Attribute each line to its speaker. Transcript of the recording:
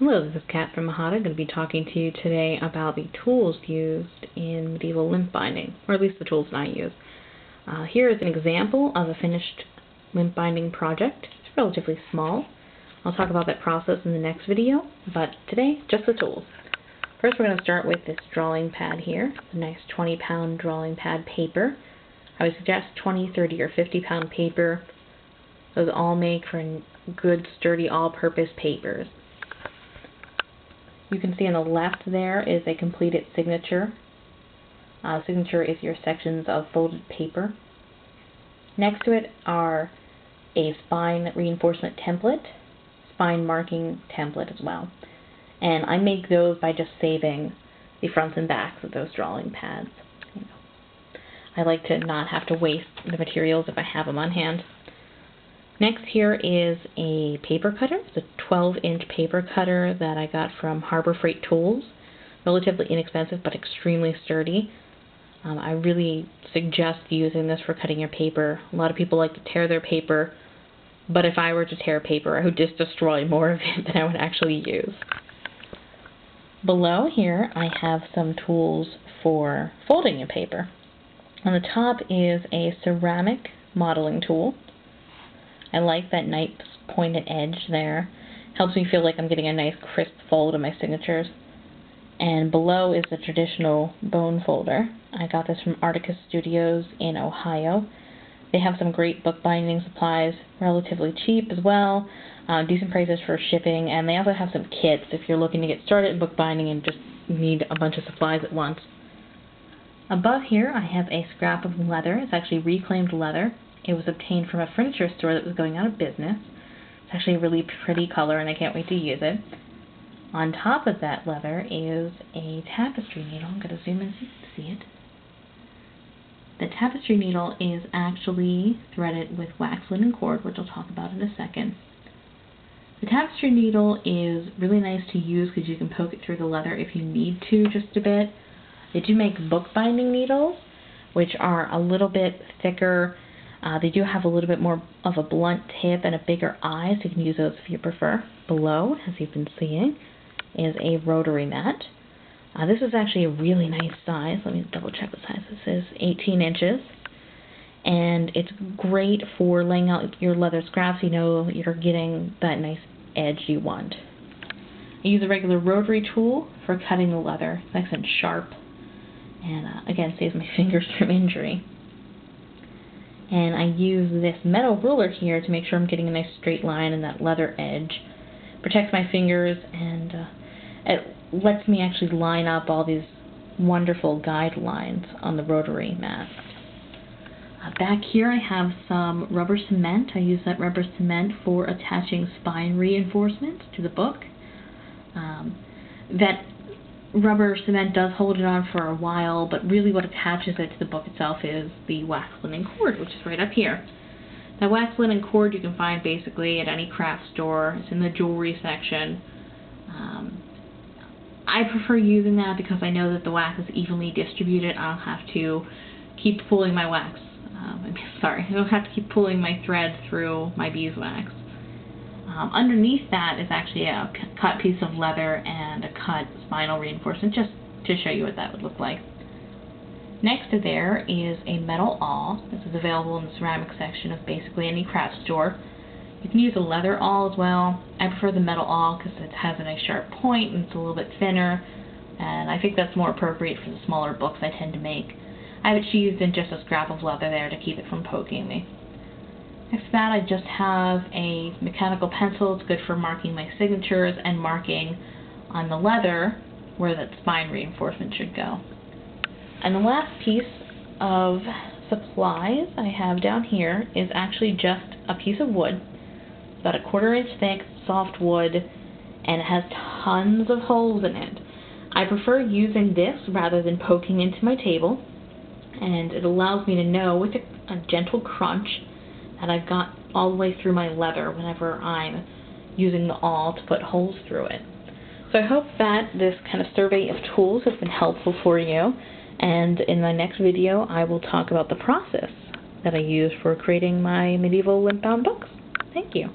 Speaker 1: Hello, this is Kat from Mahata. I'm going to be talking to you today about the tools used in medieval limp binding, or at least the tools that I use. Here is an example of a finished limp binding project. It's relatively small. I'll talk about that process in the next video, but today, just the tools. First, we're going to start with this drawing pad here. It's a nice 20-pound drawing pad paper. I would suggest 20, 30, or 50-pound paper. Those all make for good, sturdy, all-purpose papers. You can see on the left there is a completed signature. Signature is your sections of folded paper. Next to it are a spine reinforcement template, spine marking template as well. And I make those by just saving the fronts and backs of those drawing pads. I like to not have to waste the materials if I have them on hand. Next here is a paper cutter. It's a 12-inch paper cutter that I got from Harbor Freight Tools. Relatively inexpensive, but extremely sturdy. I really suggest using this for cutting your paper. A lot of people like to tear their paper, but if I were to tear paper, I would just destroy more of it than I would actually use. Below here, I have some tools for folding your paper. On the top is a ceramic modeling tool. I like that nice pointed edge there. Helps me feel like I'm getting a nice crisp fold of my signatures. And below is the traditional bone folder. I got this from Articus Studios in Ohio. They have some great bookbinding supplies, relatively cheap as well, decent prices for shipping, and they also have some kits if you're looking to get started in bookbinding and just need a bunch of supplies at once. Above here I have a scrap of leather. It's actually reclaimed leather. It was obtained from a furniture store that was going out of business. It's actually a really pretty color and I can't wait to use it. On top of that leather is a tapestry needle. I'm going to zoom in so you can see it. The tapestry needle is actually threaded with wax linen cord, which I'll talk about in a second. The tapestry needle is really nice to use because you can poke it through the leather if you need to just a bit. They do make bookbinding needles, which are a little bit thicker. They do have a little bit more of a blunt tip and a bigger eye, so you can use those if you prefer. Below, as you've been seeing, is a rotary mat. This is actually a really nice size. Let me double check what size this is. 18 inches. And it's great for laying out your leather scraps. You know you're getting that nice edge you want. I use a regular rotary tool for cutting the leather. It's nice and sharp. And again, saves my fingers from injury. And I use this metal ruler here to make sure I'm getting a nice straight line in that leather edge. Protects my fingers and it lets me actually line up all these wonderful guidelines on the rotary mat. Back here I have some rubber cement. I use that rubber cement for attaching spine reinforcements to the book. That rubber cement does hold it on for a while, but really what attaches it to the book itself is the wax linen cord, which is right up here. That wax linen cord you can find basically at any craft store. It's in the jewelry section. I prefer using that because I know that the wax is evenly distributed. I don't have to keep pulling my wax. I don't have to keep pulling my thread through my beeswax. Underneath that is actually a cut piece of leather and a cut spinal reinforcement, just to show you what that would look like. Next to there is a metal awl. This is available in the ceramic section of basically any craft store. You can use a leather awl as well. I prefer the metal awl because it has a nice sharp point and it's a little bit thinner, and I think that's more appropriate for the smaller books I tend to make. I have it sheathed in just a scrap of leather there to keep it from poking me. Next to that, I just have a mechanical pencil. It's good for marking my signatures and marking on the leather where that spine reinforcement should go. And the last piece of supplies I have down here is actually just a piece of wood. It's about a 1/4 inch thick, soft wood, and it has tons of holes in it. I prefer using this rather than poking into my table, and it allows me to know with a gentle crunch that I've got all the way through my leather whenever I'm using the awl to put holes through it. So I hope that this kind of survey of tools has been helpful for you, and in my next video I will talk about the process that I use for creating my medieval limp bound books. Thank you.